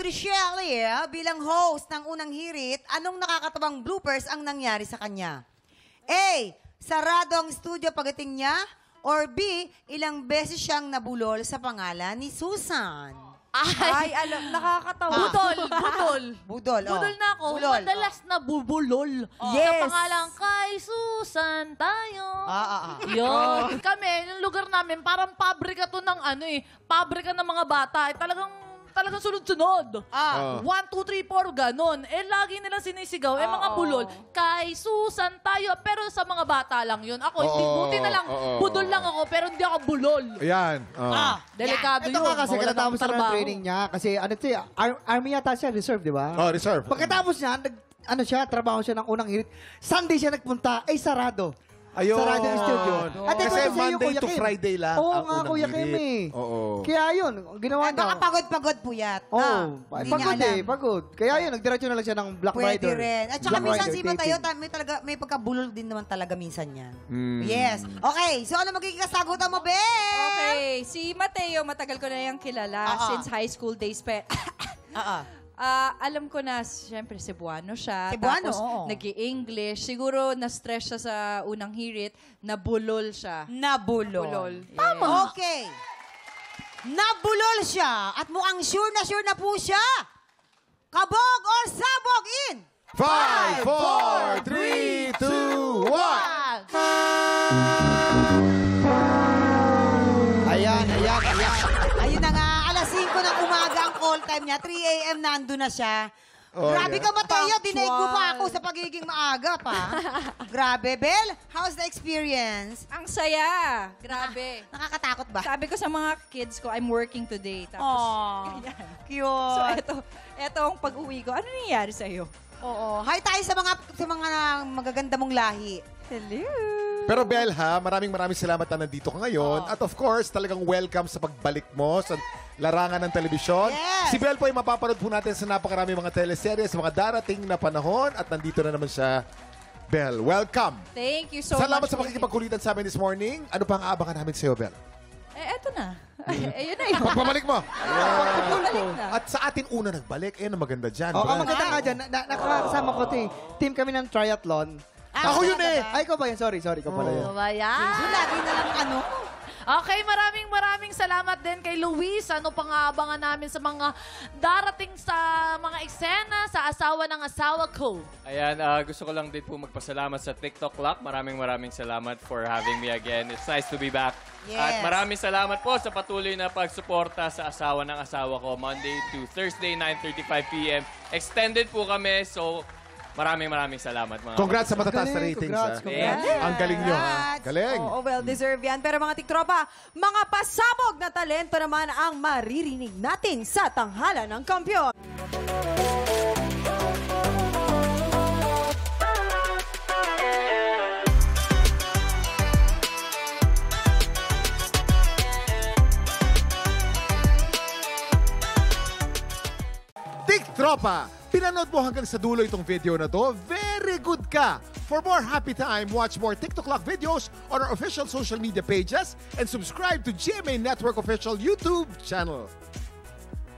Richelle bilang host ng Unang Hirit, anong nakakatawang bloopers ang nangyari sa kanya? A. Sarado ang studio pagdating niya. Or B. Ilang beses siyang nabulol sa pangalan ni Susan. Ay, alam, nakakatawa. Budol, Budol na ako. Bulol. Madalas na bubulol. Yes. Sa pangalang kay Susan tayo. Yun. Kami, yung lugar namin, parang pabrika to ng pabrika ng mga bata. Talagang sunod-sunod. 1, 2, 3, 4, ganon. Lagi nilang sinisigaw. Mga bulol, kay Susan tayo. Pero sa mga bata lang yun. Ako, hindi, buti na lang, budol lang ako, pero hindi ako bulol. Ayan. Delikado yun. Ito nga kasi Wala katapos akong na ng trabaho. training niya. Kasi army yata siya, reserve, di ba? Oh, reserve. Pagkatapos niya, trabaho siya ng Unang Hirit. Sunday siya nagpunta, sarado. Ayun. Sarado yung studio. At ito Kasi sa'yo, Monday Kuya to Kim. Friday lang Oo ang nga, Unang Kuya Hirit. Kim eh. Oo. Kaya yun, ginawa niya. Baka pagod-pagod puyat. Oo. Hindi niya Pagod alam. pagod. Kaya yun, nagdiretso na lang siya ng Black Pwede Rider. rin. At saka Black minsan Rider si Mateo, taping. may pagkabulol din naman talaga minsan yan. Yes. Okay, so ano magiging kasagutan mo, Bel? Okay, si Mateo, matagal ko na yung kilala since high school days pa. Alam ko na, syempre, Cebuano siya. Cebuano, Tapos, oo. nag-i-English. Siguro, na-stress siya sa Unang Hirit. Nabulol siya. Nabulol. Tama. Okay. Nabulol siya at mukhang sure na po siya. Kabog or sabog in 5, 4, 3, 2, 1. Ayan. Ayun na nga, alas 5 ng umaga ang call time niya. 3 a.m. nandun na siya. Oh, Grabe yeah. ka, Mateo. Dinaig mo pa ako sa pagiging maaga pa. Grabe. Bel, how's the experience? Ang saya. Grabe. Nakakatakot ba? Sabi ko sa mga kids ko, I'm working today. Tapos, Aww. ganyan. Cute. So, eto ang pag-uwi ko. Ano nangyayari sa'yo? Oo. Hi tayo sa mga magaganda mong lahi. Hello. Pero Bel ha, maraming salamat na nandito ka ngayon. At of course, talagang welcome sa pagbalik mo sa larangan ng telebisyon. Yes. Si Bel po ay mapapanood po natin sa napakarami mga teleserye sa mga darating na panahon. At nandito na naman siya. Bel, welcome. Thank you so Salamat much. sa pakikipagkulitan sa amin this morning. Ano pa ang aabangan namin sa'yo, Bel? Eto na. Ayun na yun. Pagbabalik mo. Pabalik na. At sa atin una nagbalik, ang maganda dyan. Oo, Brad. ang maganda nga dyan, nakakasama ko ito. Team kami ng triathlon. Ako yun eh. Ay, ikaw ba yan? Sorry, ikaw pala yan. Ano ba yan? So, lagi na lang Okay, maraming salamat din kay Luis. Ano pang aabangan namin sa mga darating sa mga eksena sa asawa ng asawa ko. Ayan, gusto ko lang din po magpasalamat sa TikTok Lock. Maraming salamat for having me again. It's nice to be back. Yes. At maraming salamat po sa patuloy na pagsuporta sa asawa ng asawa ko Monday to Thursday, 9:35 p.m. Extended po kami, so maraming salamat mga Congrats sa matataas na Galing, ratings. congrats, ha? congrats. Ang galing nyo. ha? Galing. Oo, well-deserved yan. Pero mga tiktropa, mga pasabog na talento naman ang maririnig natin sa tanghalan ng kampiyon. Tiktropa, pinanood mo hanggang sa dulo itong video na to, very good ka! For more happy time, watch more TikTok Lock videos on our official social media pages and subscribe to GMA Network official YouTube channel.